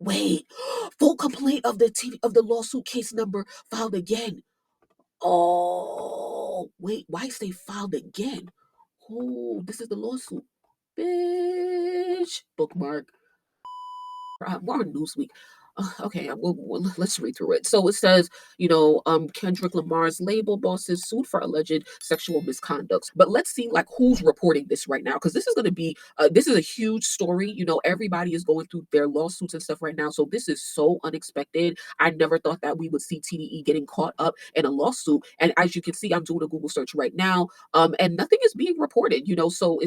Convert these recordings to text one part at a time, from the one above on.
Wait, full complaint of the lawsuit case number filed again. Oh, wait, why say filed again? Oh, this is the lawsuit. Bitch. Bookmark. More on Newsweek. Okay, let's read through it. So it says, Kendrick Lamar's label bosses sued for alleged sexual misconduct. But let's see, like, who's reporting this right now, because this is going to be, this is a huge story. Everybody is going through their lawsuits and stuff right now. So this is so unexpected. I never thought that we would see TDE getting caught up in a lawsuit. And as you can see, I'm doing a Google search right now, and nothing is being reported. So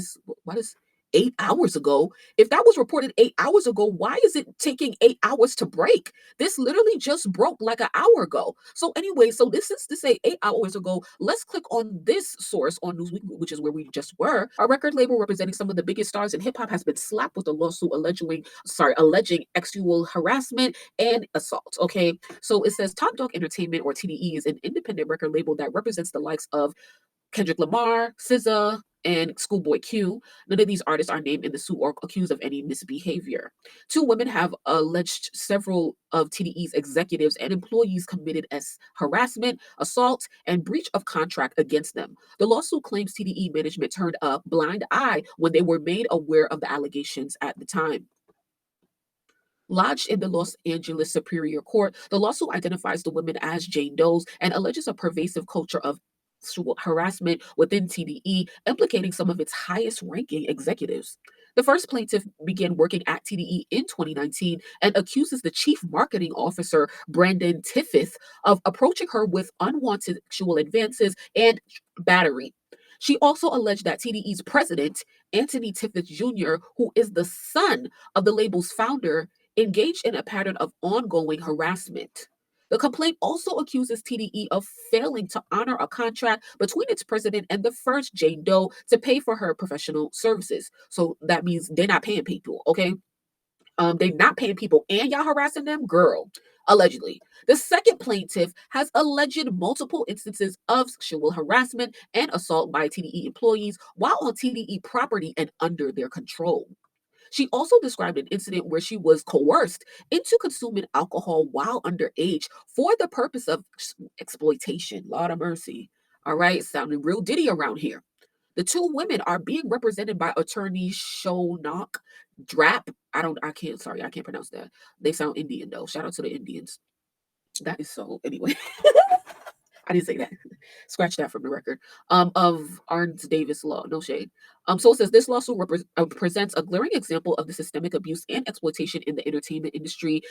what is 8 hours ago? If that was reported 8 hours ago, why is it taking 8 hours to break? This literally just broke like an hour ago. So anyway, so this is to say 8 hours ago. Let's click on this source on Newsweek, which is where we just were. A record label representing some of the biggest stars in hip hop has been slapped with a lawsuit alleging sexual harassment and assault. Okay, so it says Top Dog Entertainment, or TDE, is an independent record label that represents the likes of Kendrick Lamar, SZA, and Schoolboy Q. None of these artists are named in the suit or accused of any misbehavior. Two women have alleged several of TDE's executives and employees committed as harassment, assault, and breach of contract against them. The lawsuit claims TDE management turned a blind eye when they were made aware of the allegations at the time. Lodged in the Los Angeles Superior Court, the lawsuit identifies the women as Jane Does and alleges a pervasive culture of sexual harassment within TDE, implicating some of its highest ranking executives. The first plaintiff began working at TDE in 2019 and accuses the chief marketing officer, Brandon Tiffith, of approaching her with unwanted sexual advances and battery. She also alleged that TDE's president, Anthony Tiffith Jr., who is the son of the label's founder, engaged in a pattern of ongoing harassment. The complaint also accuses TDE of failing to honor a contract between its president and the first Jane Doe to pay for her professional services. So that means they're not paying people, okay? They're not paying people and y'all harassing them, girl. Allegedly. The second plaintiff has alleged multiple instances of sexual harassment and assault by TDE employees while on TDE property and under their control. She also described an incident where she was coerced into consuming alcohol while underage for the purpose of exploitation. Lord of mercy. All right, sounding real ditty around here. The two women are being represented by attorney Shonak Drap. I can't pronounce that. They sound Indian though. Shout out to the Indians. That is so, anyway. I didn't say that. Scratch that from the record. Of Arns Davis law. No shade. So it says this lawsuit presents a glaring example of the systemic abuse and exploitation in the entertainment industry.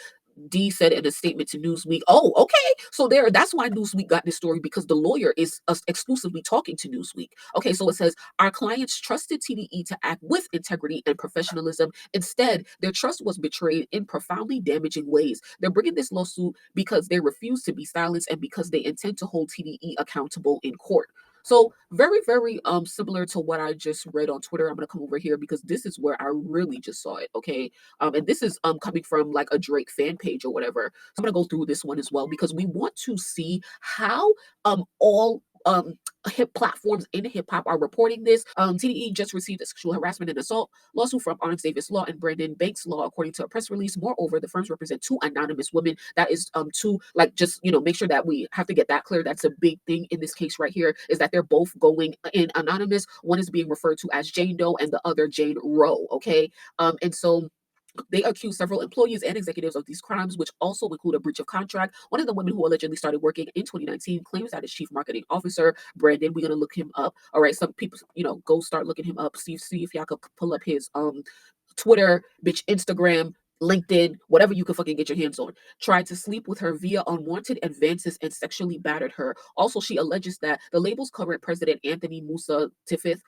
D said in a statement to Newsweek. Oh, okay. So that's why Newsweek got this story, because the lawyer is exclusively talking to Newsweek. Okay, so it says our clients trusted TDE to act with integrity and professionalism. Instead, their trust was betrayed in profoundly damaging ways. They're bringing this lawsuit because they refuse to be silenced and because they intend to hold TDE accountable in court. So very, very similar to what I just read on Twitter. I'm gonna come over here because this is where I really just saw it. Okay. And this is coming from like a Drake fan page or whatever. So I'm gonna go through this one as well because we want to see how all hip platforms in hip hop are reporting this. TDE just received a sexual harassment and assault lawsuit from Arns Davis Law and Brandon Banks Law, according to a press release. Moreover, the firms represent two anonymous women. That is to like just make sure that we have to get that clear. That's a big thing in this case right here, is that they're both going in anonymous. One is being referred to as Jane Doe and the other Jane Roe. Okay, and so they accuse several employees and executives of these crimes, which also include a breach of contract. One of the women who allegedly started working in 2019 claims that his chief marketing officer, Brandon, we're gonna look him up. All right, some people, go start looking him up. See if y'all could pull up his Twitter, bitch, Instagram, LinkedIn, whatever you can fucking get your hands on, tried to sleep with her via unwanted advances and sexually battered her. Also, she alleges that the label's current president, Anthony Musa Tiffith,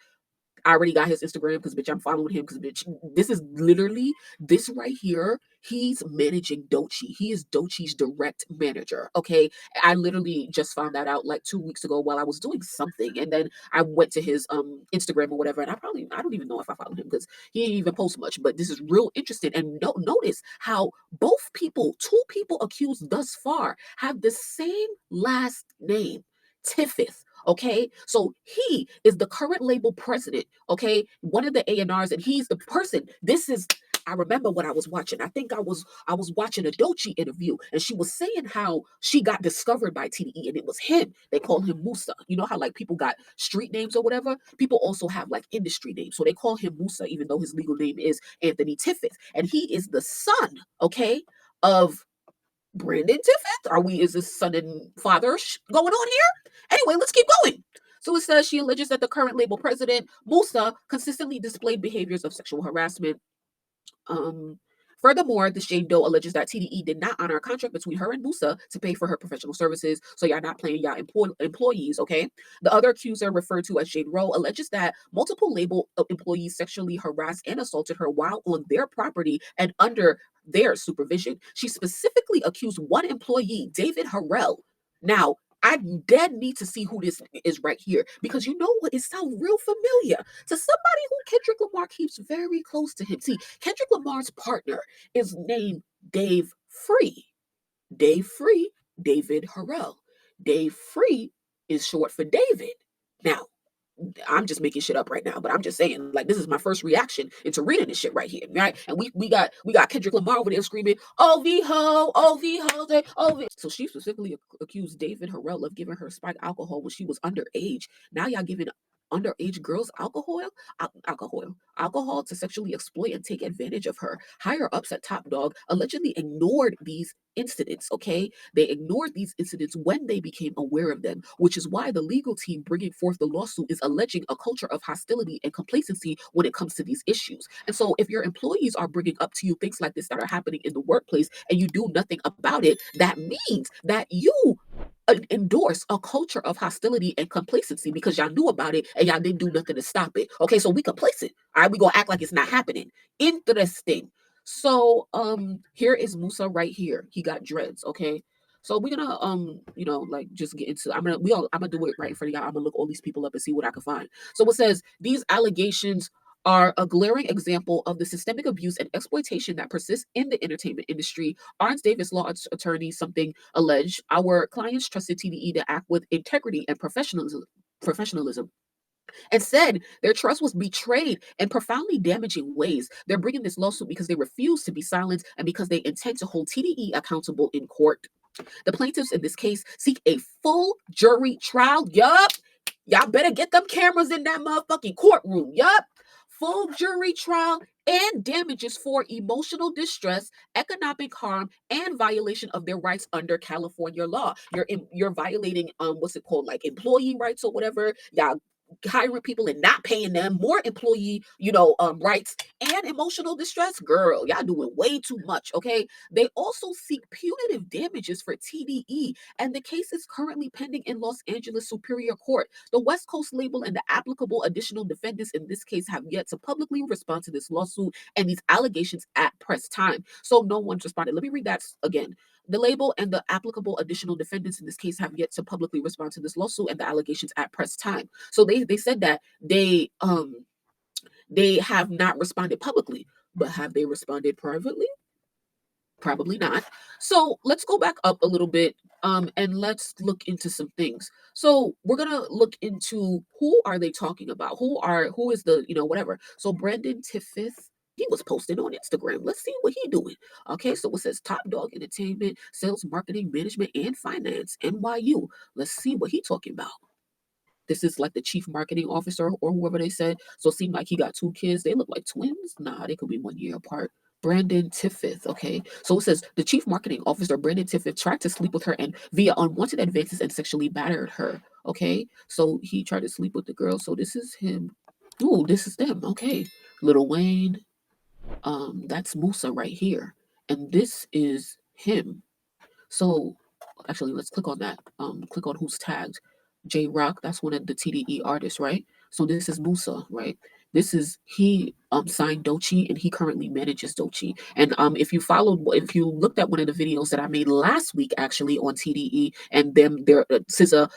I already got his Instagram because, bitch, I'm following him because, bitch, this is literally, this right here, he's managing Doechii. He is Doechii's direct manager, okay? I literally just found that out like 2 weeks ago while I was doing something, and then I went to his Instagram or whatever, and I don't even know if I followed him because he didn't even post much, but this is real interesting. And notice how two people accused thus far have the same last name, Tiffith. Okay, so he is the current label president. Okay, one of the A&Rs, and he's the person. This is I remember what I was watching. I think I was watching a Doechii interview, and she was saying how she got discovered by TDE, and it was him. They call him Musa. You know how like people got street names or whatever? People also have like industry names. So they call him Musa, even though his legal name is Anthony Tiffith. And he is the son, okay, of Brandon Tiffith. Is this son and father going on here? Anyway, let's keep going. So it says she alleges that the current label president, Musa, consistently displayed behaviors of sexual harassment. Um, Furthermore, the Jane Doe alleges that TDE did not honor a contract between her and Musa to pay for her professional services. So y'all not playing y'all employees, okay? The other accuser, referred to as Jane Roe, alleges that multiple label employees sexually harassed and assaulted her while on their property and under their supervision. She specifically accused one employee, David Harrell. Now, I dead need to see who this is right here, because you know what? It sounds real familiar to somebody who Kendrick Lamar keeps very close to him. See, Kendrick Lamar's partner is named Dave Free. Dave Free, David Harrell. Dave Free is short for David. Now, I'm just making shit up right now, but I'm just saying, like, this is my first reaction into reading this shit right here, right? And we got Kendrick Lamar over there screaming, "OV ho, OV ho, OV." So she specifically accused David Harrell of giving her spiked alcohol when she was underage. Now y'all giving underage girls alcohol to sexually exploit and take advantage of her. Higher ups at Top Dog allegedly ignored these incidents, okay? They ignored these incidents when they became aware of them, which is why the legal team bringing forth the lawsuit is alleging a culture of hostility and complacency when it comes to these issues. And so if your employees are bringing up to you things like this that are happening in the workplace and you do nothing about it, that means that you endorse a culture of hostility and complacency because y'all knew about it and y'all didn't do nothing to stop it. Okay, so we complacent. All right, we gonna act like it's not happening. Interesting. So here is Musa right here. He got dreads, okay? So we're gonna like just get into I'm gonna do it right in front of y'all. I'm gonna look all these people up and see what I can find. So it says these allegations are a glaring example of the systemic abuse and exploitation that persists in the entertainment industry. Arns Davis, law attorney, something alleged our clients trusted TDE to act with integrity and professionalism, and said their trust was betrayed in profoundly damaging ways. They're bringing this lawsuit because they refuse to be silenced and because they intend to hold TDE accountable in court. The plaintiffs in this case seek a full jury trial. Yup. Y'all better get them cameras in that motherfucking courtroom. Yup. Full jury trial and damages for emotional distress, economic harm, and violation of their rights under California law. You're violating what's it called, like employee rights or whatever. Y'all hiring people and not paying them, more employee rights, and emotional distress. Girl, y'all doing way too much. Okay, they also seek punitive damages for TDE, and the case is currently pending in Los Angeles Superior Court. The West Coast label and the applicable additional defendants in this case have yet to publicly respond to this lawsuit and these allegations at press time. So no one's responded. Let me read that again. The label and the applicable additional defendants in this case have yet to publicly respond to this lawsuit and the allegations at press time. So they said that they have not responded publicly, but have they responded privately? Probably not. So let's go back up a little bit and let's look into some things. So we're gonna look into who are they talking about? Who is the whatever. So Brandon Tiffith, he was posting on Instagram. Let's see what he doing. Okay, so it says Top Dog Entertainment, Sales, Marketing, Management, and Finance, NYU. Let's see what he talking about. This is like the chief marketing officer or whoever they said. So it seemed like he got two kids. They look like twins. Nah, they could be 1 year apart. Brandon Tiffith, okay? So it says the chief marketing officer, Brandon Tiffith, tried to sleep with her and via unwanted advances and sexually battered her, okay? So he tried to sleep with the girl. So this is him. Ooh, this is them, okay. Lil Wayne, that's Musa right here. And this is him. So actually, let's click on that. Click on who's tagged. J Rock, that's one of the TDE artists, right? So this is Musa, right? This is he signed Doechii and he currently manages Doechii. And if you looked at one of the videos that I made last week actually on TDE and them their SZA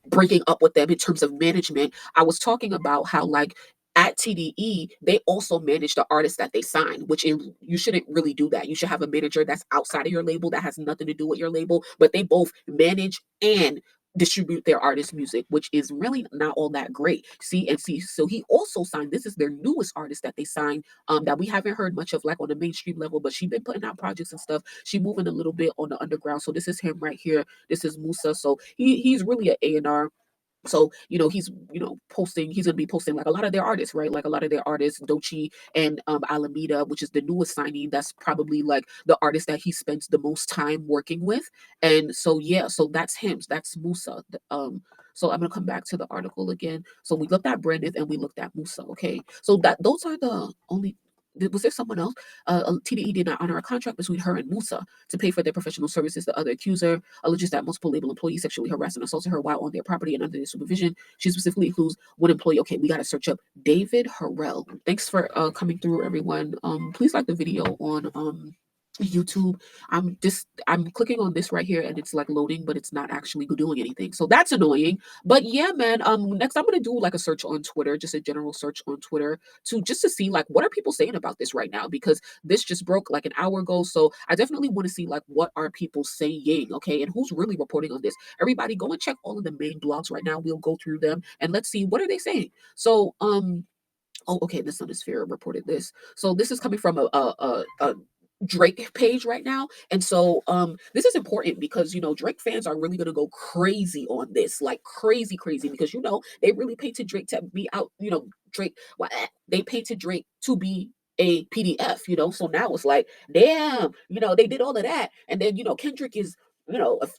breaking up with them in terms of management, I was talking about how like at TDE, they also manage the artists that they sign, which you shouldn't really do that. You should have a manager that's outside of your label that has nothing to do with your label, but they both manage and distribute their artist music, which is really not all that great. See, so he also signed, this is their newest artist that they signed, that we haven't heard much of like on the mainstream level, but she been putting out projects and stuff. She moving a little bit on the underground. So this is him right here. This is Musa. So he's really an A&R. So he's posting, he's going to be posting like a lot of their artists, right? Like a lot of their artists, Dochi and Alameda, which is the newest signing. That's probably like the artist that he spends the most time working with. And so yeah, so that's him, that's Musa. So I'm gonna come back to the article again. So we looked at Brandon and we looked at Musa. Okay, so that those are the only. Was there someone else? TDE did not honor a contract between her and Musa to pay for their professional services. The other accuser alleges that multiple label employees sexually harassed and assaulted her while on their property and under their supervision. She specifically includes one employee. Okay, we got to search up David Harrell. Thanks for coming through, everyone. Please like the video on YouTube. I'm clicking on this right here and it's like loading, but it's not actually doing anything. So that's annoying. But yeah, man. Next I'm gonna do like a search on Twitter, just a general search on Twitter to see like what are people saying about this right now, because this just broke like an hour ago. So I definitely want to see like what are people saying, okay, and who's really reporting on this. Everybody go and check all of the main blogs right now. We'll go through them and let's see what are they saying. So oh, okay, this Sphere reported this. So this is coming from a Drake page right now. And so this is important because Drake fans are really gonna go crazy on this, like crazy, crazy, because they really painted Drake to be out, Drake, they painted Drake to be a PDF. So now it's like, damn, they did all of that. And then Kendrick is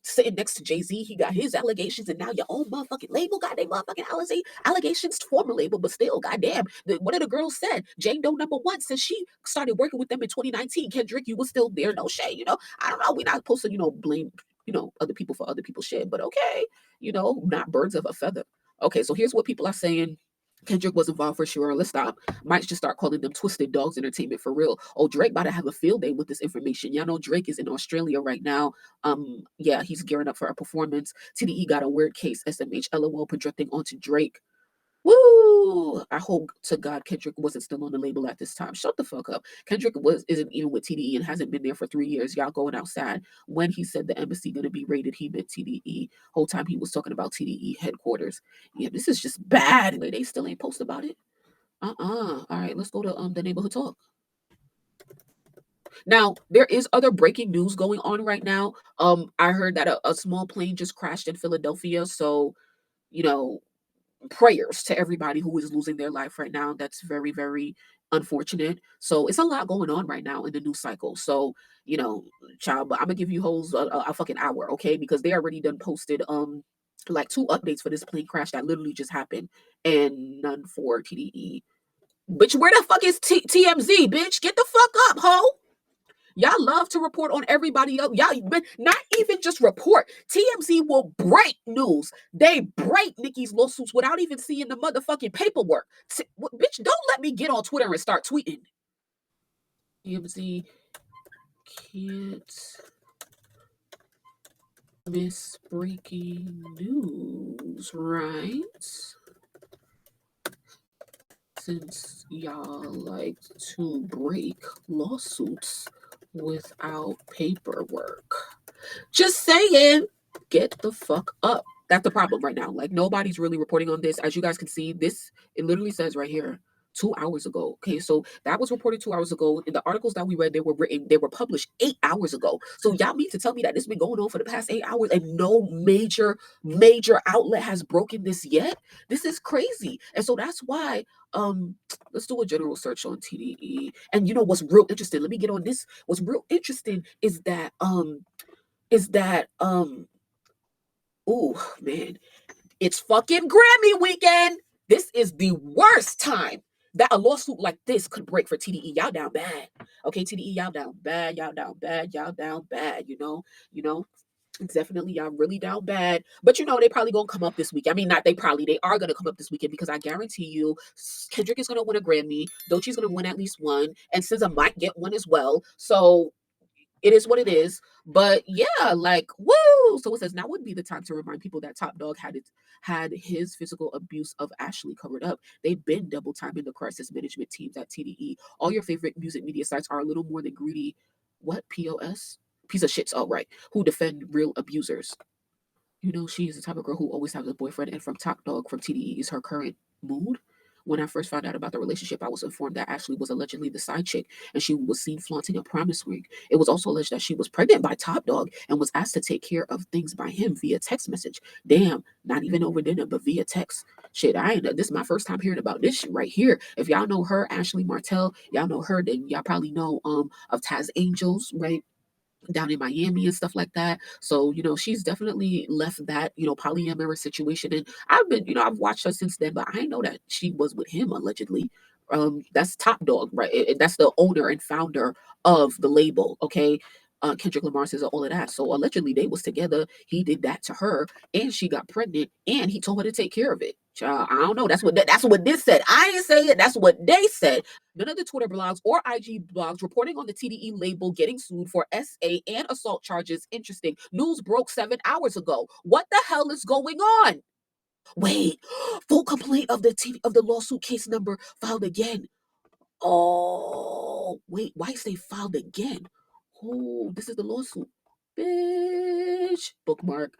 sitting next to Jay-Z, he got his allegations, and now your own motherfucking label got their motherfucking allegations, former label, but still, goddamn. One of the girls said, Jane Doe #1 says she started working with them in 2019. Kendrick, you was still there, no shade, I don't know, we're not supposed to, blame, other people for other people's shit, but okay, not birds of a feather. Okay, so here's what people are saying. Kendrick was involved for sure. Let's stop. Might just start calling them Twisted Dogs Entertainment for real. Oh, Drake about to have a field day with this information. Y'all know Drake is in Australia right now. Yeah, he's gearing up for a performance. TDE got a weird case. SMH LOL projecting onto Drake. Woo! I hope to God Kendrick wasn't still on the label at this time. Shut the fuck up. Kendrick isn't even with TDE and hasn't been there for 3 years. Y'all going outside. When he said the embassy gonna be raided, he meant TDE. Whole time he was talking about TDE headquarters. Yeah, this is just bad. They still ain't post about it. All right, let's go to the neighborhood talk. Now, there is other breaking news going on right now. I heard that a small plane just crashed in Philadelphia. So, you know, prayers to everybody who is losing their life right now. That's very, very unfortunate. So it's a lot going on right now in the news cycle. So, child, but I'm gonna give you hoes a fucking hour, okay? Because they already done posted like 2 updates for this plane crash that literally just happened and none for TDE. Bitch, where the fuck is TMZ, bitch? Get the fuck up, ho! Y'all love to report on everybody else. Y'all, not even just report. TMZ will break news. They break Nicki's lawsuits without even seeing the motherfucking paperwork. Bitch, don't let me get on Twitter and start tweeting. TMZ can't miss breaking news, right? Since y'all like to break lawsuits without paperwork. Just saying, get the fuck up. That's the problem right now. Like, nobody's really reporting on this. As you guys can see, it literally says right here, 2 hours ago. Okay, so that was reported 2 hours ago. In the articles that we read, they were published 8 hours ago. So y'all mean to tell me that this has been going on for the past 8 hours and no major outlet has broken this yet? This is crazy. And so that's why let's do a general search on TDE. And you know what's real interesting? Let me get on this. What's real interesting is that oh man, it's fucking Grammy weekend. This is the worst time that a lawsuit like this could break for TDE. Y'all down bad. Okay, TDE, y'all down bad, y'all down bad, y'all down bad, definitely y'all really down bad. But they probably gonna come up this week. I mean, not they probably, they are gonna come up this weekend, because I guarantee you Kendrick is gonna win a Grammy, Doechie's gonna win at least one, and SZA might get one as well. So it is what it is. But yeah, like, woo! So it says now would be the time to remind people that Top Dog had his physical abuse of Ashley covered up. They've been double timing the crisis management teams at TDE. All your favorite music media sites are a little more than greedy. What POS? Piece of shits, all right. Who defend real abusers. You know, she's the type of girl who always has a boyfriend, and from Top Dog from TDE is her current mood. When I first found out about the relationship, I was informed that Ashley was allegedly the side chick, and she was seen flaunting a promise ring. It was also alleged that she was pregnant by Top Dog and was asked to take care of things by him via text message. Damn, not even over dinner, but via text. Shit, I ain't. This is my first time hearing about this shit right here. If y'all know her, Ashley Martell, y'all know her, then y'all probably know of Taz Angels, right? Down in Miami and stuff like that. So, she's definitely left that, polyamorous situation. And I've been, I've watched her since then, but I know that she was with him allegedly. That's Top Dog, right? That's the owner and founder of the label, okay? Kendrick Lamar says all of that. So allegedly they was together. He did that to her, and she got pregnant, and he told her to take care of it. Child, I don't know. That's what this said. I ain't saying it. That's what they said. None of the Twitter blogs or IG blogs reporting on the TDE label getting sued for SA and assault charges. Interesting. News broke 7 hours ago. What the hell is going on? Wait, full complaint of the lawsuit case number filed again. Oh, wait, why is they filed again? Oh, this is the lawsuit. Bitch. Bookmark.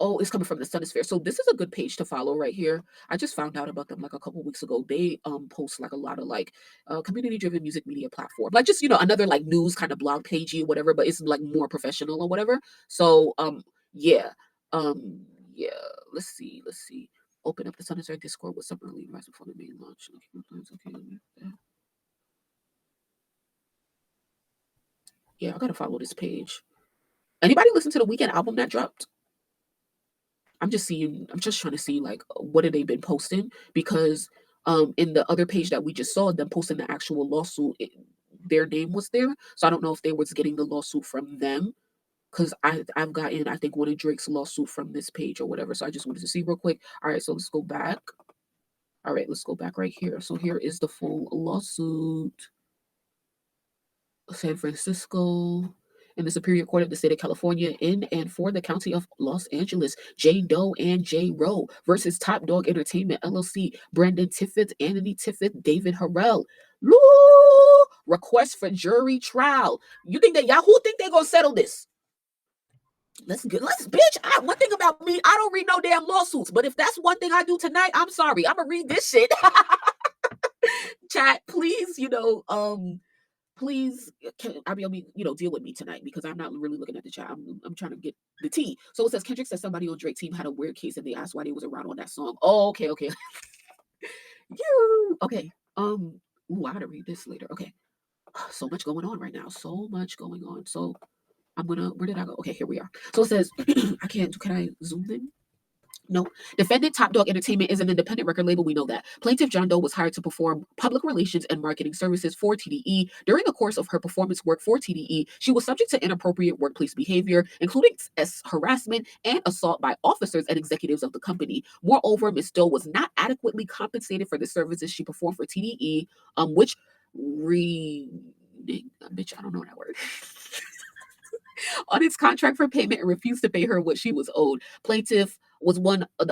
Oh, it's coming from the Sunnisphere. So this is a good page to follow right here. I just found out about them like a couple weeks ago. They post like a lot of like community driven music media platform. Like just another like news kind of blog pagey or whatever, but it's like more professional or whatever. So yeah. Um yeah, let's see. Open up the Sunnisphere Discord with some early advice before the main launch. Okay. Yeah, I gotta follow this page. Anybody listen to the Weekend album that dropped? I'm just trying to see like what have they been posting because in the other page that we just saw them posting the actual lawsuit, their name was there. So I don't know if they was getting the lawsuit from them because I've gotten I think one of Drake's lawsuit from this page or whatever. So I just wanted to see real quick. All right, so let's go back. All right, let's go back right here. So here is the full lawsuit. San Francisco, in the Superior Court of the State of California, in and for the County of Los Angeles, Jane Doe and J. Rowe versus Top Dog Entertainment LLC, Brandon Tiffett, Anthony Tiffett, David Harrell. Loo! Request for jury trial. You think that Yahoo think they gonna settle this? Let's bitch. One thing about me, I don't read no damn lawsuits. But if that's one thing I do tonight, I'm sorry. I'm gonna read this shit. Chat, please, please deal with me tonight because I'm not really looking at the chat. I'm trying to get the tea. So it says Kendrick said somebody on Drake team had a weird case and they asked why they was around on that song. Oh, okay. You okay. Ooh, I gotta read this later. Okay. So much going on right now. So much going on. So where did I go? Okay, here we are. So it says can I zoom in? No. Defendant Top Dog Entertainment is an independent record label. We know that. Plaintiff John Doe was hired to perform public relations and marketing services for TDE. During the course of her performance work for TDE, she was subject to inappropriate workplace behavior, including harassment and assault by officers and executives of the company. Moreover, Ms. Doe was not adequately compensated for the services she performed for TDE, which bitch, I don't know that word. On its contract for payment and refused to pay her what she was owed. The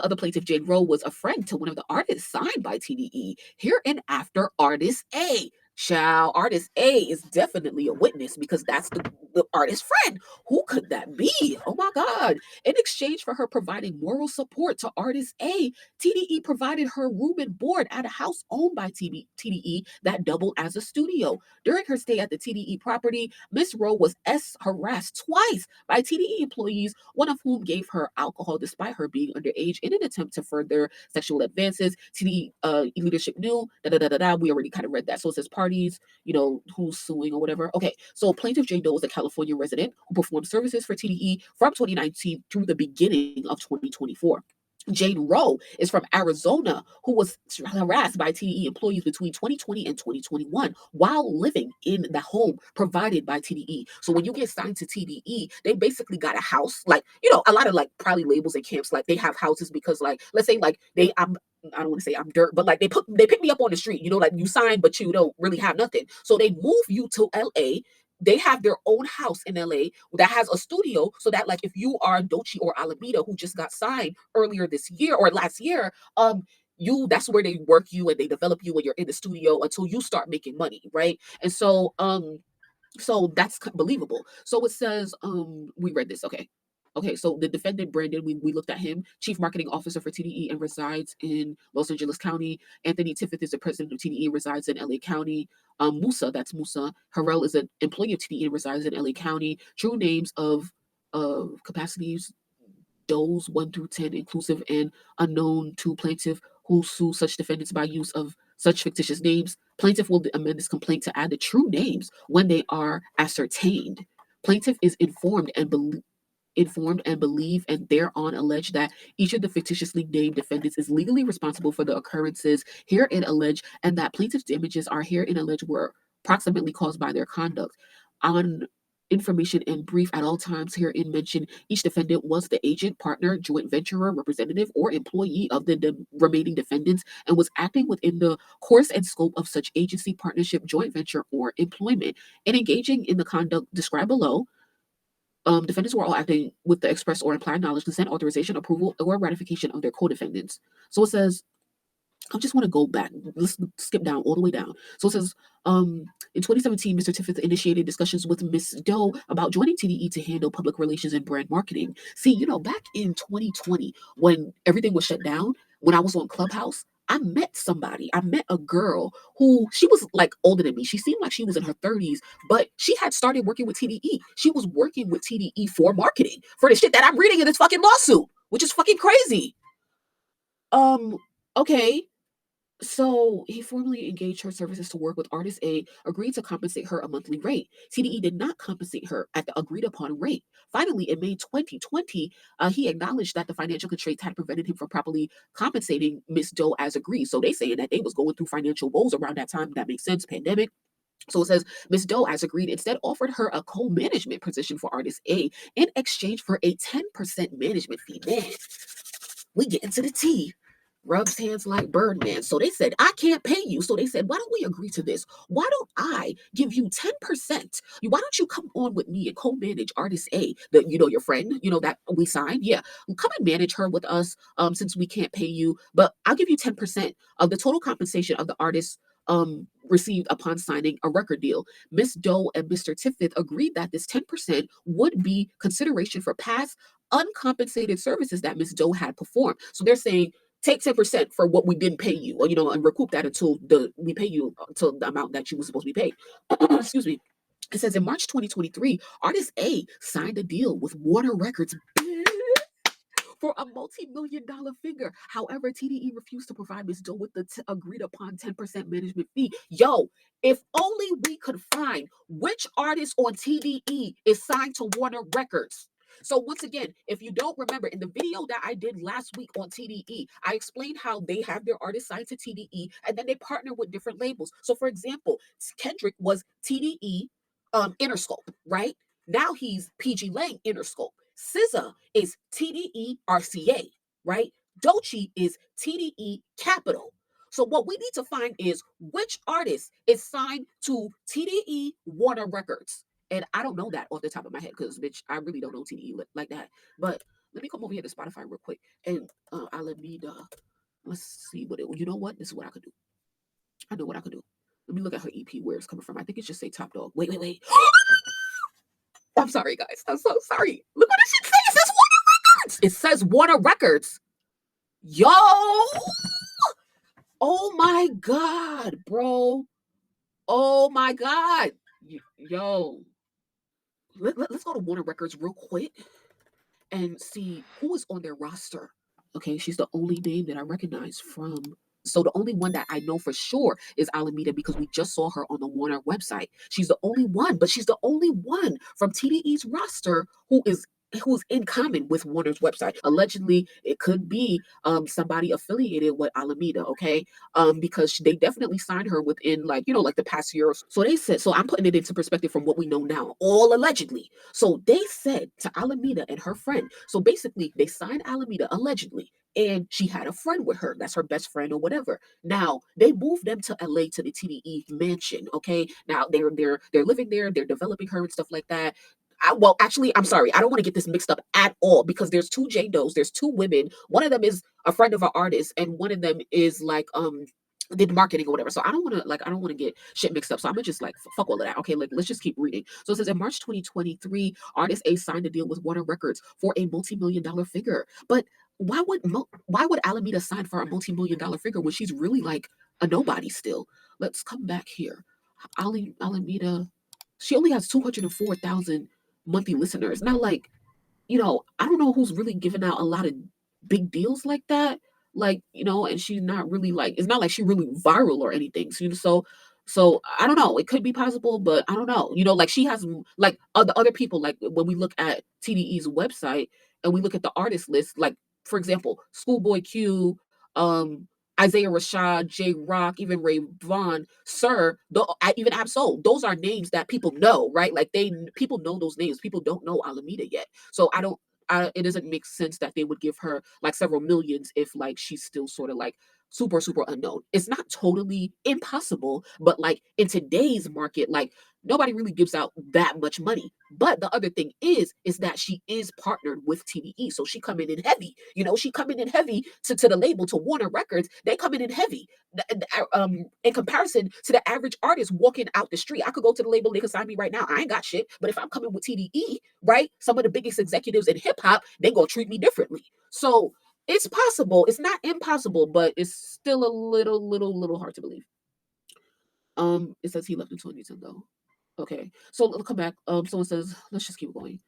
other plaintiff, Jane Rowe, was a friend to one of the artists signed by TDE. Hereinafter, artist A. Child, artist A is definitely a witness because that's the artist's friend. Who could that be? Oh my God. In exchange for her providing moral support to artist A, TDE provided her room and board at a house owned by TDE that doubled as a studio. During her stay at the TDE property, Miss Rowe was harassed twice by TDE employees, one of whom gave her alcohol despite her being underage in an attempt to further sexual advances. TDE leadership knew, we already kind of read that. So it says parties, who's suing or whatever. Okay, so plaintiff Jane Doe is a California resident who performed services for TDE from 2019 through the beginning of 2024. Jane Rowe is from Arizona, who was harassed by TDE employees between 2020 and 2021 while living in the home provided by TDE. So when you get signed to TDE, they basically got a house, like, a lot of like probably labels and camps, like they have houses because like, let's say like I don't want to say I'm dirt, but like they pick me up on the street, like you sign, but you don't really have nothing. So they move you to LA. They have their own house in LA that has a studio so that like if you are Dochi or Alameda who just got signed earlier this year or last year, that's where they work you and they develop you and you're in the studio until you start making money, right? And so so that's believable. So it says we read this, okay. Okay, so the defendant Brandon, we looked at him, chief marketing officer for TDE and resides in Los Angeles County. Anthony Tiffith is the president of TDE, resides in LA County. Musa, that's Musa. Harrell is an employee of TDE and resides in LA County. True names of capacities, those 1 through 10, inclusive and unknown to plaintiff who sue such defendants by use of such fictitious names. Plaintiff will amend this complaint to add the true names when they are ascertained. Plaintiff is informed and believe and thereon allege that each of the fictitiously named defendants is legally responsible for the occurrences herein alleged, and that plaintiff's damages are herein alleged were approximately caused by their conduct. On information and brief at all times herein mentioned, each defendant was the agent, partner, joint venturer, representative, or employee of the remaining defendants and was acting within the course and scope of such agency, partnership, joint venture, or employment. In engaging in the conduct described below, defendants were all acting with the express or implied knowledge, consent, authorization, approval, or ratification of their co-defendants. So it says, I just want to go back. Let's skip down all the way down. So it says, in 2017, Mr. Tiffith initiated discussions with Ms. Doe about joining TDE to handle public relations and brand marketing. See, back in 2020, when everything was shut down, when I was on Clubhouse, I met somebody. I met a girl who she was like older than me. She seemed like she was in her 30s, but she had started working with TDE. She was working with TDE for marketing for the shit that I'm reading in this fucking lawsuit, which is fucking crazy. Okay. So he formally engaged her services to work with artist A, agreed to compensate her a monthly rate. TDE did not compensate her at the agreed upon rate. Finally, in May 2020, he acknowledged that the financial constraints had prevented him from properly compensating Miss Doe as agreed. So they saying that they was going through financial woes around that time. That makes sense, pandemic. So it says Miss Doe, as agreed, instead offered her a co-management position for artist A in exchange for a 10% management fee. Man, we get into the tea. Rubs hands like Birdman. So they said, I can't pay you. So they said, why don't we agree to this? Why don't I give you 10%? Why don't you come on with me and co-manage artist A, your friend, that we signed? Yeah. Come and manage her with us since we can't pay you. But I'll give you 10% of the total compensation of the artist received upon signing a record deal. Miss Doe and Mr. Tiffith agreed that this 10% would be consideration for past uncompensated services that Miss Doe had performed. So they're saying, take 10% for what we didn't pay you, or and recoup that until we pay you until the amount that you were supposed to be paid. Excuse me. It says in March 2023, artist A signed a deal with Warner Records for a multi-million-dollar figure. However, TDE refused to provide Ms. Doe with the agreed upon 10% management fee. Yo, if only we could find which artist on TDE is signed to Warner Records. So once again, if you don't remember, in the video that I did last week on TDE, I explained how they have their artists signed to TDE and then they partner with different labels. So for example, Kendrick was TDE Interscope, right? Now he's PG Lang Interscope. SZA is TDE RCA, right? Doechii is TDE Capital. So what we need to find is which artist is signed to TDE Warner Records. And I don't know that off the top of my head because, bitch, I really don't know TDE like that. But let me come over here to Spotify real quick. And let's see you know what? This is what I could do. I know what I could do. Let me look at her EP, where it's coming from. I think it should say Top Dog. Wait. I'm sorry, guys. I'm so sorry. Look what it says. It says Warner Records. It says Warner Records. Yo. Oh my God, bro. Oh my God. Yo. Let's go to Warner Records real quick and see who is on their roster. Okay, she's the only name that I recognize from. So the only one that I know for sure is Alameda because we just saw her on the Warner website. She's the only one, but she's the only one from TDE's roster who's in common with Warner's website. Allegedly, it could be somebody affiliated with Alameda, okay? Because they definitely signed her within like the past year or so. So they said, so I'm putting it into perspective from what we know now, all allegedly. So they said to Alameda and her friend, so basically they signed Alameda allegedly, and she had a friend with her. That's her best friend or whatever. Now they moved them to LA to the TDE mansion. Okay. Now they're living there. They're developing her and stuff like that. Actually, I'm sorry. I don't want to get this mixed up at all because there's two Jane Does. There's two women. One of them is a friend of an artist, and one of them is like did marketing or whatever. So I don't want to get shit mixed up. So I'm gonna just like fuck all of that. Okay, like let's just keep reading. So it says in March 2023, artist A signed a deal with Warner Records for a multi-million-dollar figure. But why would Alameda sign for a multi-million-dollar figure when she's really like a nobody still? Let's come back here. Alameda, she only has 204,000 monthly listeners. Now, like, I don't know who's really giving out a lot of big deals like that. Like, and she's not really like, it's not like she really viral or anything. So I don't know. It could be possible, but I don't know. Like she has like other people, like when we look at TDE's website and we look at the artist list, like for example, Schoolboy Q, um, Isaiah Rashad, J Rock, even Ray Vaughn, Sir, even Absol. Those are names that people know, right? Like people know those names. People don't know Alameda yet. So it doesn't make sense that they would give her like several millions if like she's still sort of like super super unknown. It's not totally impossible, but like in today's market, like nobody really gives out that much money. But the other thing is that she is partnered with TDE, so she coming in heavy. She coming in heavy to the label, to Warner Records. They coming in heavy. In comparison to the average artist walking out the street. I could go to the label, they could sign me right now. I ain't got shit. But if I'm coming with TDE, right, some of the biggest executives in hip hop, they gonna treat me differently. So it's possible. It's not impossible, but it's still a little hard to believe. It says he left in 2010 though. Okay, so let's come back. Someone says, let's just keep going.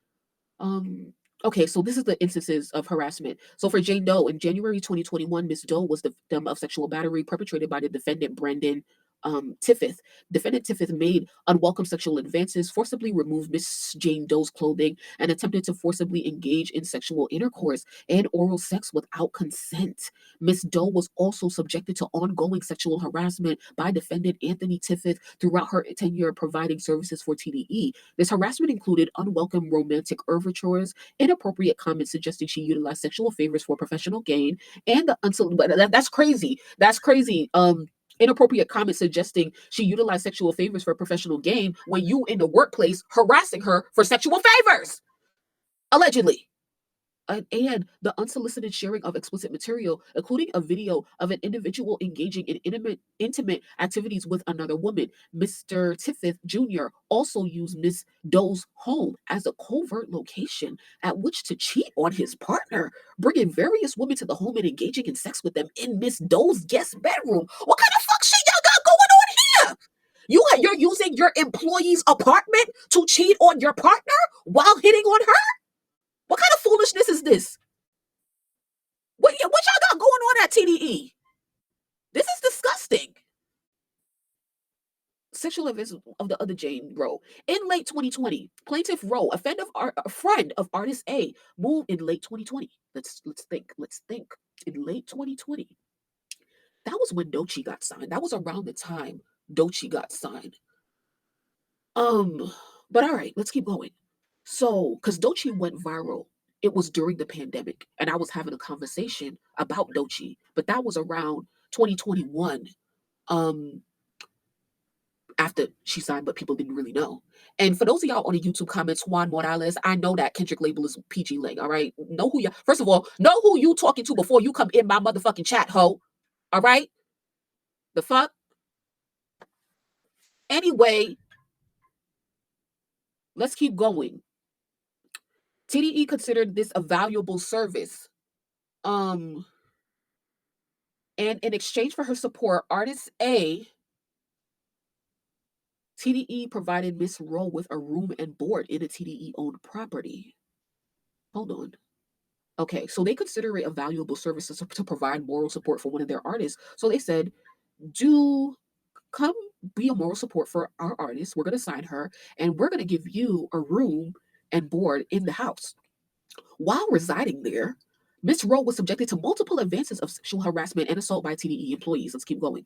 Um, okay, so this is the instances of harassment. So for Jane Doe, in January 2021, Miss Doe was the victim of sexual battery perpetrated by the defendant Brandon Tiffith. Defendant Tiffith made unwelcome sexual advances, forcibly removed Miss Jane Doe's clothing, and attempted to forcibly engage in sexual intercourse and oral sex without consent. Miss Doe was also subjected to ongoing sexual harassment by defendant Anthony Tiffith throughout her tenure providing services for TDE. This harassment included unwelcome romantic overtures, inappropriate comments suggesting she utilized sexual favors for professional gain, and that's crazy. That's crazy. Inappropriate comments suggesting she utilized sexual favors for professional gain when you in the workplace harassing her for sexual favors, allegedly. And the unsolicited sharing of explicit material, including a video of an individual engaging in intimate activities with another woman. Mr. Tiffith Jr. also used Miss Doe's home as a covert location at which to cheat on his partner, bringing various women to the home and engaging in sex with them in Miss Doe's guest bedroom. What kind of fuck shit y'all got going on here? You're using your employee's apartment to cheat on your partner while hitting on her? What kind of foolishness is this? What y'all got going on at TDE? This is disgusting. Sexual events of the other Jane Roe. In late 2020, plaintiff Roe, a friend of artist A, moved in late 2020. Let's think. In late 2020, that was when Doechii got signed. That was around the time Doechii got signed. But all right, let's keep going. So, because Doechii went viral, it was during the pandemic, and I was having a conversation about Doechii, but that was around 2021. Um, After she signed, but people didn't really know. And for those of y'all on the YouTube comments, Juan Morales, I know that Kendrick label is PG Ling. All right, know who you. First of all, know who you talking to before you come in my motherfucking chat, ho. All right, the fuck. Anyway, let's keep going. TDE considered this a valuable service. And in exchange for her support, artist A, TDE provided Miss Roe with a room and board in a TDE owned property. Hold on. Okay, so they consider it a valuable service to provide moral support for one of their artists. So they said, do come be a moral support for our artist. We're going to sign her and we're going to give you a room and board in the house. While residing there, Miss Rowe was subjected to multiple advances of sexual harassment and assault by TDE employees. Let's keep going.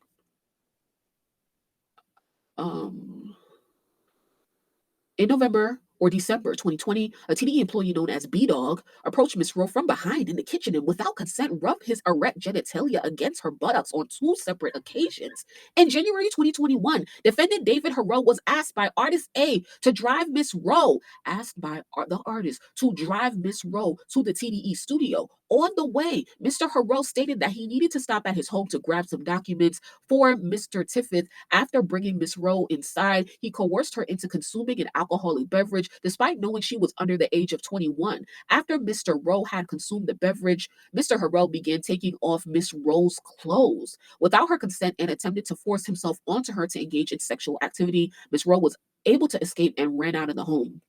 In November or December 2020, a TDE employee known as B-Dog approached Miss Rowe from behind in the kitchen and without consent rubbed his erect genitalia against her buttocks on 2 separate occasions. In January 2021, defendant David Harrell was asked by artist A to drive Miss Rowe, the artist to drive Miss Rowe to the TDE studio. On the way, Mr. Harrell stated that he needed to stop at his home to grab some documents for Mr. Tiffith. After bringing Miss Rowe inside, he coerced her into consuming an alcoholic beverage despite knowing she was under the age of 21. After Mr. Rowe had consumed the beverage, Mr. Harrell began taking off Miss Rowe's clothes. Without her consent and attempted to force himself onto her to engage in sexual activity, Miss Rowe was able to escape and ran out of the home.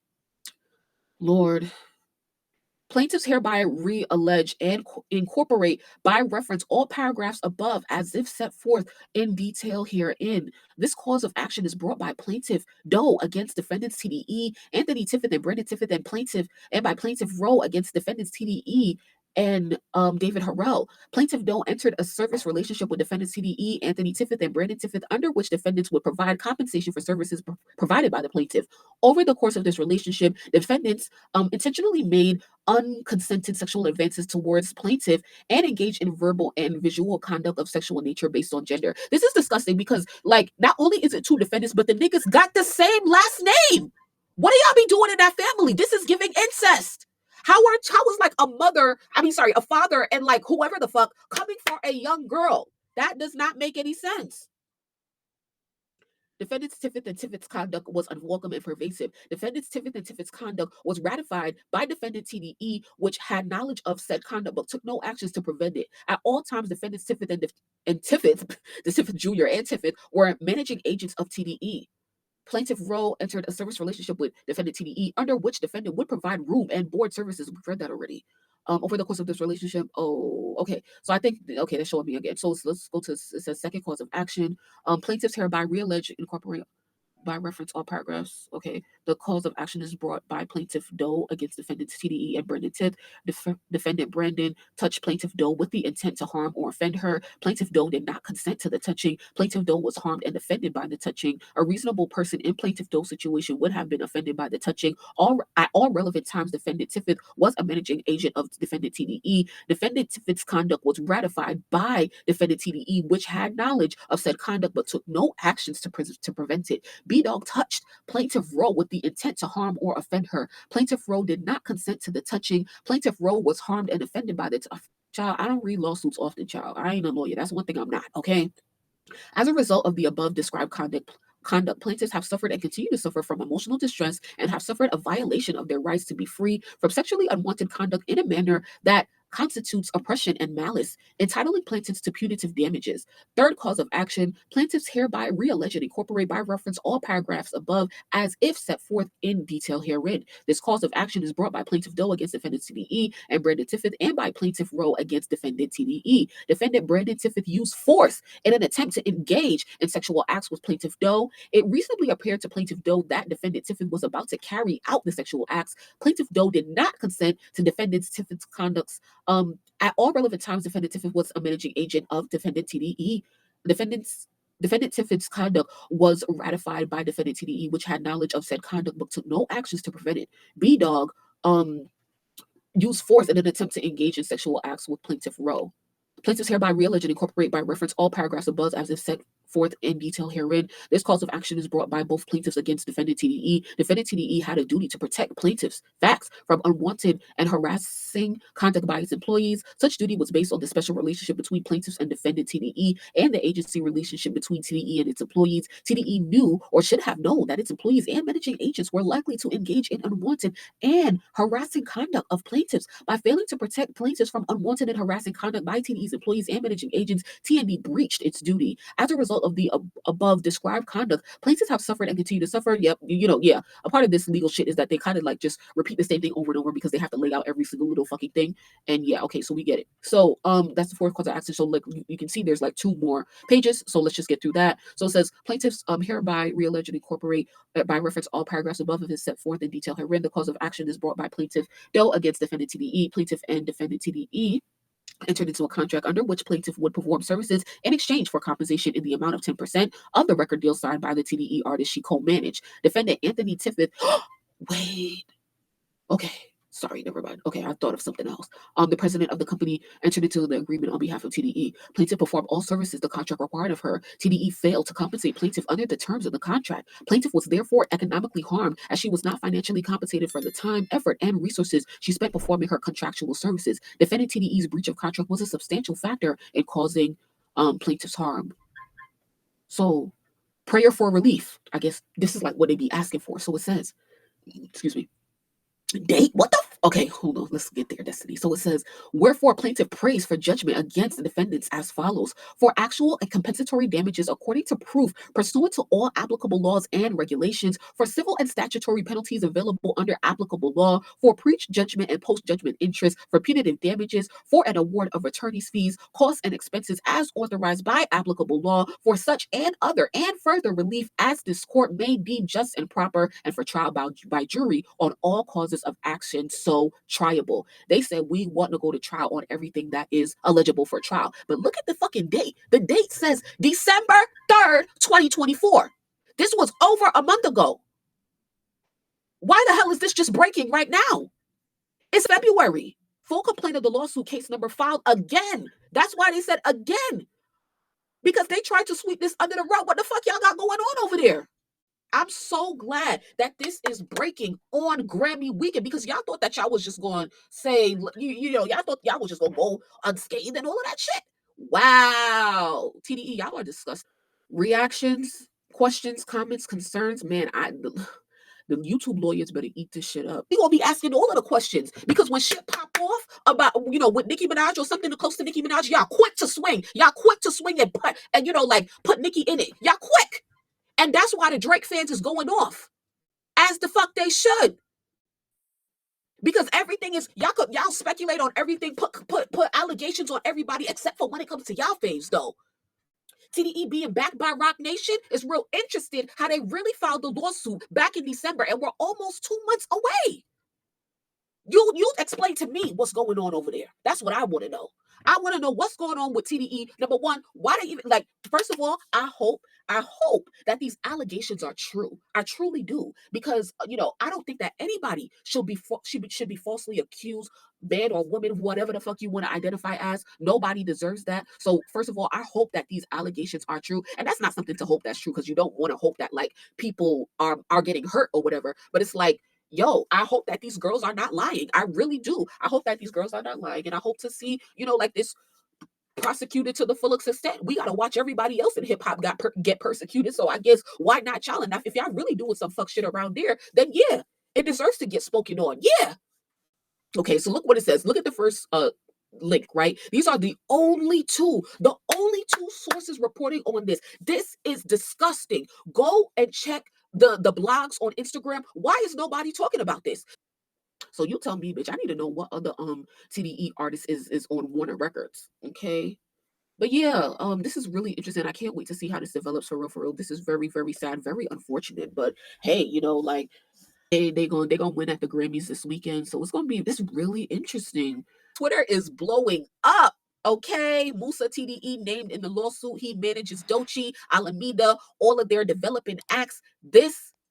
Lord. Plaintiffs hereby re-allege and incorporate by reference all paragraphs above as if set forth in detail herein. This cause of action is brought by Plaintiff Doe against defendants TDE, Anthony Tiffith and Brandon Tiffith, and by Plaintiff Rowe against defendants TDE and David Harrell. Plaintiff Doe entered a service relationship with defendants TDE, Anthony Tiffith, and Brandon Tiffith, under which defendants would provide compensation for services provided by the plaintiff. Over the course of this relationship, defendants intentionally made unconsented sexual advances towards plaintiff and engaged in verbal and visual conduct of sexual nature based on gender. This is disgusting because, like, not only is it 2 defendants, but the niggas got the same last name. What do y'all be doing in that family? This is giving incest. How is like a father and like whoever the fuck coming for a young girl? That does not make any sense. Defendants Tiffith and Tiffith's conduct was unwelcome and pervasive. Defendants Tiffith and Tiffith's conduct was ratified by defendant TDE, which had knowledge of said conduct but took no actions to prevent it. At all times, defendants Tiffith and Tiffith, the Tiffith Jr. and Tiffith, were managing agents of TDE. Plaintiff Rowe entered a service relationship with defendant TDE, under which defendant would provide room and board services. We've read that already. Over the course of this relationship. Oh, okay. So I think, okay, that's showing me again. So let's go to, it says second cause of action. Plaintiffs hereby re-allege, incorporate by reference all paragraphs. Okay. The cause of action is brought by Plaintiff Doe against defendants TDE and Brandon Tiff. Defendant Brandon touched Plaintiff Doe with the intent to harm or offend her. Plaintiff Doe did not consent to the touching. Plaintiff Doe was harmed and offended by the touching. A reasonable person in Plaintiff Doe's situation would have been offended by the touching. At all relevant times, defendant Tiffith was a managing agent of defendant TDE. Defendant Tiffith's conduct was ratified by defendant TDE, which had knowledge of said conduct but took no actions to prevent it. B-Dog touched Plaintiff Rowe with the intent to harm or offend her. Plaintiff Rowe did not consent to the touching. Plaintiff Rowe was harmed and offended by the child. I don't read lawsuits often, child. I ain't a lawyer. That's one thing I'm not, okay? As a result of the above described conduct, plaintiffs have suffered and continue to suffer from emotional distress and have suffered a violation of their rights to be free from sexually unwanted conduct in a manner that constitutes oppression and malice, entitling plaintiffs to punitive damages. Third cause of action, plaintiffs hereby re-allege and incorporate by reference all paragraphs above as if set forth in detail herein. This cause of action is brought by Plaintiff Doe against defendant TDE and Brandon Tiffith and by Plaintiff Rowe against defendant TDE. Defendant Brandon Tiffith used force in an attempt to engage in sexual acts with Plaintiff Doe. It reasonably appeared to Plaintiff Doe that defendant Tiffith was about to carry out the sexual acts. Plaintiff Doe did not consent to defendant Tiffith's conducts. At all relevant times, defendant Tiffith was a managing agent of defendant TDE. Defendant Tiffith's conduct was ratified by defendant TDE, which had knowledge of said conduct but took no actions to prevent it. B-Dog used force in an attempt to engage in sexual acts with Plaintiff Rowe. Plaintiffs hereby re-allege and incorporate by reference all paragraphs above as if set forth in detail herein. This cause of action is brought by both plaintiffs against defendant TDE. Defendant TDE had a duty to protect plaintiffs' facts from unwanted and harassing conduct by its employees. Such duty was based on the special relationship between plaintiffs and defendant TDE and the agency relationship between TDE and its employees. TDE knew or should have known that its employees and managing agents were likely to engage in unwanted and harassing conduct of plaintiffs. By failing to protect plaintiffs from unwanted and harassing conduct by TDE's employees and managing agents, TNB breached its duty. As a result of the above described conduct, plaintiffs have suffered and continue to suffer. Yep, a part of this legal shit is that they kind of like just repeat the same thing over and over because they have to lay out every single little fucking thing. And yeah, okay, so we get it. So that's the fourth cause of action. So like you can see there's like 2 more pages. So let's just get through that. So it says plaintiffs hereby re-allege and incorporate by reference all paragraphs above if it's set forth in detail herein. The cause of action is brought by Plaintiff Doe against defendant TDE. Plaintiff and defendant TDE entered into a contract under which plaintiff would perform services in exchange for compensation in the amount of 10% of the record deal signed by the TDE artist she co-managed. Defendant Anthony Tiffith Wait. Okay. Sorry, never mind. Okay, I thought of something else. The president of the company entered into the agreement on behalf of TDE. Plaintiff performed all services the contract required of her. TDE failed to compensate plaintiff under the terms of the contract. Plaintiff was therefore economically harmed as she was not financially compensated for the time, effort, and resources she spent performing her contractual services. Defendant TDE's breach of contract was a substantial factor in causing plaintiff's harm. So, prayer for relief. I guess this is like what they be asking for. So it says, excuse me. Date? What the? Okay, hold on. Let's get there, Destiny. So it says, wherefore plaintiff prays for judgment against the defendants as follows: for actual and compensatory damages according to proof pursuant to all applicable laws and regulations, for civil and statutory penalties available under applicable law, for pre-judgment and post-judgment interest, for punitive damages, for an award of attorney's fees, costs, and expenses as authorized by applicable law, for such and other and further relief as this court may deem just and proper, and for trial by jury on all causes of action so triable. They said we want to go to trial on everything that is eligible for trial. But look at the fucking date. The date says December 3rd, 2024. This was over a month ago. Why the hell is this just breaking right now? It's February. Full complaint of the lawsuit case number filed again. That's why they said again. Because they tried to sweep this under the rug. What the fuck y'all got going on over there? I'm so glad that this is breaking on Grammy weekend, because y'all thought that y'all was just going to say, y'all thought y'all was just going to go unscathed and all of that shit. Wow. TDE, y'all are disgusting. Reactions, questions, comments, concerns. Man, the YouTube lawyers better eat this shit up. We gonna be asking all of the questions, because when shit pop off about, with Nicki Minaj or something close to Nicki Minaj, y'all quick to swing. Y'all quick to swing and put Nicki in it. Y'all quick. And that's why the Drake fans is going off. As the fuck they should. Because everything is, y'all speculate on everything, put allegations on everybody except for when it comes to y'all faves though. TDE being backed by Rock Nation is real interested how they really filed the lawsuit back in December and we're almost 2 months away. You explain to me what's going on over there. That's what I want to know. I want to know what's going on with TDE. Number one, why they even first of all, I hope that these allegations are true. I truly do, because I don't think that anybody should be falsely accused, man or woman, whatever the fuck you want to identify as. Nobody deserves that. So first of all, I hope that these allegations are true, and that's not something to hope that's true, because you don't want to hope that people are getting hurt or whatever. But it's like, yo, I hope that these girls are not lying. I really do. I hope that these girls are not lying. And I hope to see, this prosecuted to the fullest extent. We got to watch everybody else in hip hop get persecuted. So I guess why not y'all? And if y'all really doing some fuck shit around there, then yeah, it deserves to get spoken on. Yeah. Okay, so look what it says. Look at the first link, right? These are the only two sources reporting on this. This is disgusting. Go and check the blogs on Instagram. Why is nobody talking about this? So you tell me, bitch, I need to know what other TDE artist is on Warner Records. Okay. But yeah, this is really interesting. I can't wait to see how this develops for real, for real. This is very, very sad, very unfortunate. But hey, they gonna win at the Grammys this weekend, so it's gonna be really interesting. Twitter is blowing up. Okay, Musa TDE named in the lawsuit. He manages Doechii, Alameda, all of their developing acts.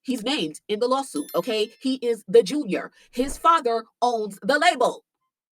He's named in the lawsuit. Okay, he is the junior. His father owns the label.